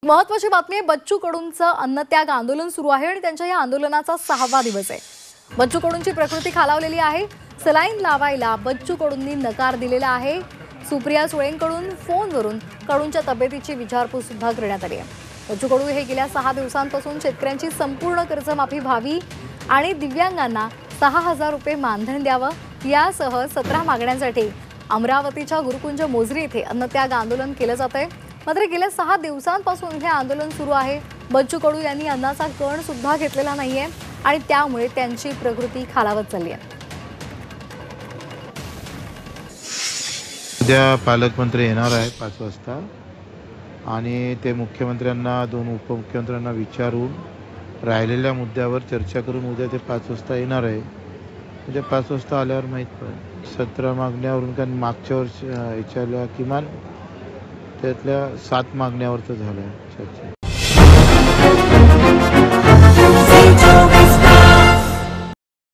महत्त्वाची बातमी आहे, बच्चू कडूंचं अन्नत्याग आंदोलन सुरू आहे आणि त्यांच्या या आंदोलनाचा 6वा दिवस आहे। बच्चू कडूंची प्रकृती खालावलेली आहे। सलाईन लावायला बच्चू कडूंनी नकार दिलेला आहे। सुप्रिया सुळेंकडून फोनवरून कडूंच्या तब्येतीची विचारपूस सुद्धा करण्यात आली आहे। बच्चू कडू हे गेल्या 6 दिवसांपासून शेतकऱ्यांची संपूर्ण कर्जमाफी व्हावी आणि दिव्यांगांना 6000 रुपये मानधन द्यावं यासह 17 मागण्यांसाठी अमरावतीच्या गुरुकुंज मोझरी येथे अन्नत्याग आंदोलन केलं जात आहे। मात्र गेल्या 6 दिवसांपासून हे आंदोलन सुरू आहे। बच्चू कडू यांनी अन्नाचा कण सुद्धा घेतलेला नाहीये आणि त्यामुळे त्यांची प्रकृती खालावत चालली आहे। उद्या पालकमंत्री येणार आहे 5 वाजता आणि ते मुख्यमंत्र्यांना 2 उपमुख्यमंत्र्यांना विचारून राहिलेल्या मुद्द्यावर चर्चा करून उद्या ते 5 वाजता येणार आहे। उद्या 5 वाजता आल्यावर माहीत पडेल। 17 मागण्यावरून कारण मागच्या वर्षी याच्याला किमान त्यातल्या 7 मागण्यावर तर झालं चर्चा।